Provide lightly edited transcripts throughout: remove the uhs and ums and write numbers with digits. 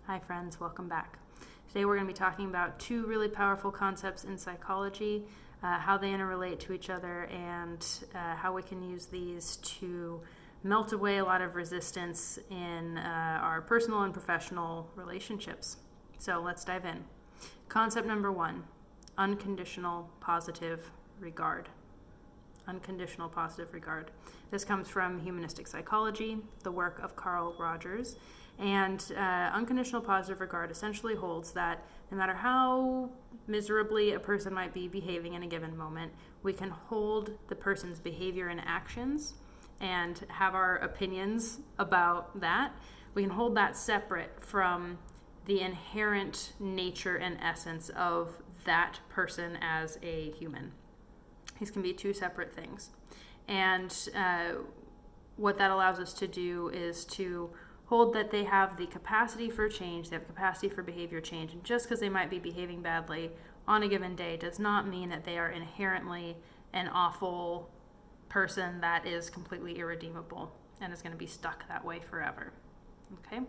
Hi friends, welcome back. Today we're going to be talking about two really powerful concepts in psychology, how they interrelate to each other, and how we can use these to melt away a lot of resistance in our personal and professional relationships. So let's dive in. Concept number one, unconditional positive regard. Unconditional positive regard. This comes from humanistic psychology, the work of Carl Rogers. And unconditional positive regard essentially holds that no matter how miserably a person might be behaving in a given moment, we can hold the person's behavior and actions and have our opinions about that. We can hold that separate from the inherent nature and essence of that person as a human. These can be two separate things. And what that allows us to do is to hold that they have the capacity for change, they have the capacity for behavior change, and just because they might be behaving badly on a given day does not mean that they are inherently an awful person that is completely irredeemable and is going to be stuck that way forever. Okay?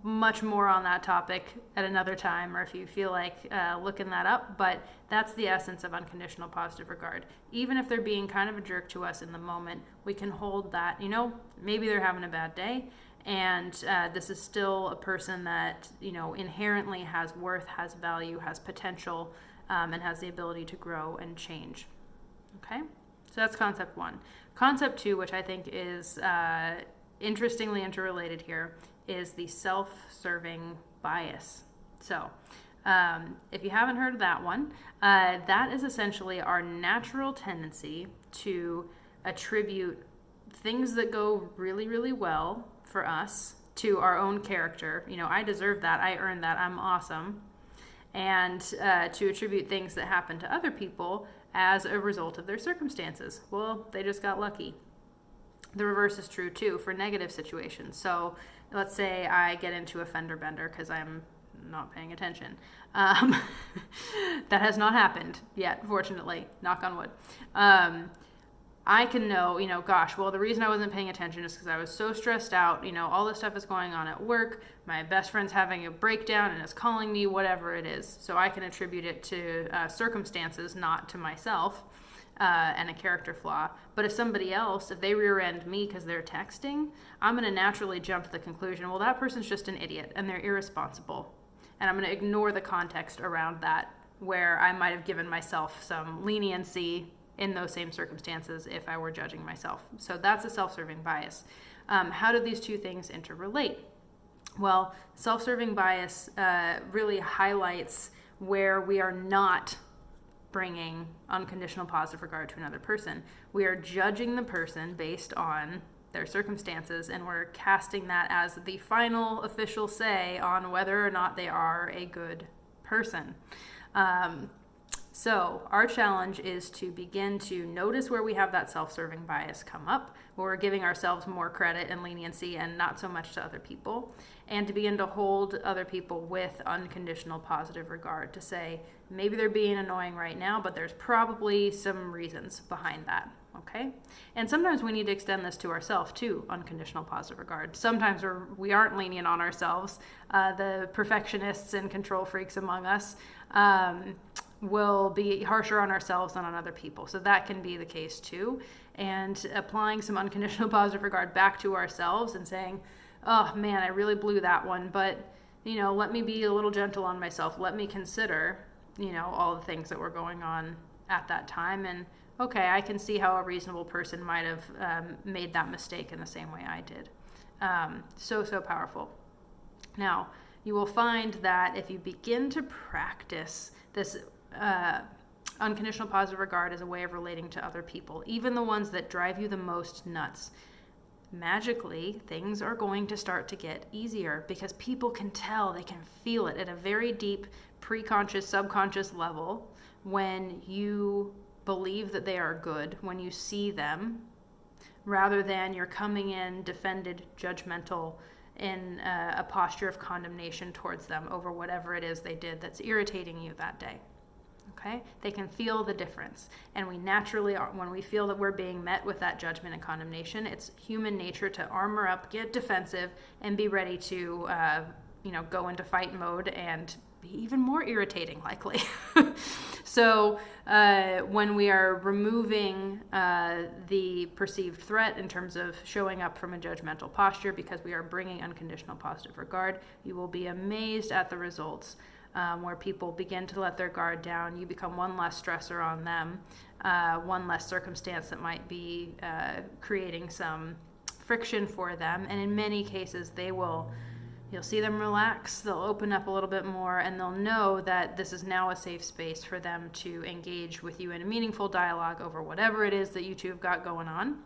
Much more on that topic at another time, or if you feel like looking that up, but that's the essence of unconditional positive regard. Even if they're being kind of a jerk to us in the moment, we can hold that, maybe they're having a bad day, and this is still a person that, inherently has worth, has value, has potential, and has the ability to grow and change. Okay? So that's concept one. Concept two, which I think is interestingly interrelated here, is the self-serving bias. So, if you haven't heard of that one, that is essentially our natural tendency to attribute things that go really, really well for us to our own character. I deserve that, I earned that, I'm awesome. And to attribute things that happen to other people as a result of their circumstances. Well, they just got lucky. The reverse is true too for negative situations. So let's say I get into a fender bender because I'm not paying attention. That has not happened yet, fortunately, knock on wood. I can know, the reason I wasn't paying attention is because I was so stressed out. All this stuff is going on at work. My best friend's having a breakdown and is calling me, whatever it is. So I can attribute it to circumstances, not to myself. And a character flaw. But if somebody else, if they rear end me because they're texting, I'm going to naturally jump to the conclusion, well, that person's just an idiot and they're irresponsible. And I'm going to ignore the context around that where I might have given myself some leniency in those same circumstances if I were judging myself. So that's a self-serving bias. How do these two things interrelate? Well, self-serving bias really highlights where we are not bringing unconditional positive regard to another person. We are judging the person based on their circumstances, and we're casting that as the final official say on whether or not they are a good person. So our challenge is to begin to notice where we have that self-serving bias come up, where we're giving ourselves more credit and leniency and not so much to other people, and to begin to hold other people with unconditional positive regard, to say, maybe they're being annoying right now, but there's probably some reasons behind that, okay? And sometimes we need to extend this to ourselves too, unconditional positive regard. Sometimes we aren't lenient on ourselves. The perfectionists and control freaks among us will be harsher on ourselves than on other people. So that can be the case too. And applying some unconditional positive regard back to ourselves and saying, oh man, I really blew that one, but let me be a little gentle on myself. Let me consider, all the things that were going on at that time. And okay, I can see how a reasonable person might have made that mistake in the same way I did. So powerful. Now, you will find that if you begin to practice this unconditional positive regard as a way of relating to other people, even the ones that drive you the most nuts, magically things are going to start to get easier because people can tell, they can feel it at a very deep preconscious, subconscious level when you believe that they are good, when you see them, rather than you're coming in defended, judgmental, in a posture of condemnation towards them over whatever it is they did that's irritating you that day. Okay? They can feel the difference. And we naturally are, when we feel that we're being met with that judgment and condemnation, it's human nature to armor up, get defensive, and be ready to, go into fight mode and be even more irritating, likely. So when we are removing the perceived threat in terms of showing up from a judgmental posture because we are bringing unconditional positive regard, you will be amazed at the results. Where people begin to let their guard down, you become one less stressor on them, one less circumstance that might be creating some friction for them. And in many cases, you'll see them relax, they'll open up a little bit more, and they'll know that this is now a safe space for them to engage with you in a meaningful dialogue over whatever it is that you two have got going on.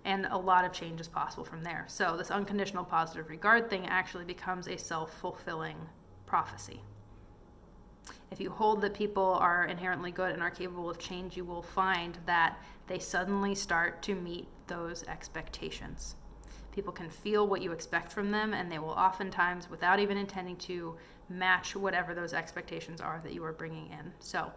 And a lot of change is possible from there. So this unconditional positive regard thing actually becomes a self-fulfilling prophecy. If you hold that people are inherently good and are capable of change, you will find that they suddenly start to meet those expectations. People can feel what you expect from them, and they will oftentimes, without even intending to, match whatever those expectations are that you are bringing in. So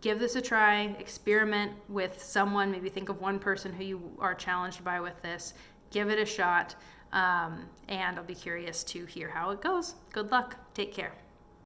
give this a try, experiment with someone, maybe think of one person who you are challenged by with this, give it a shot. And I'll be curious to hear how it goes. Good luck. Take care.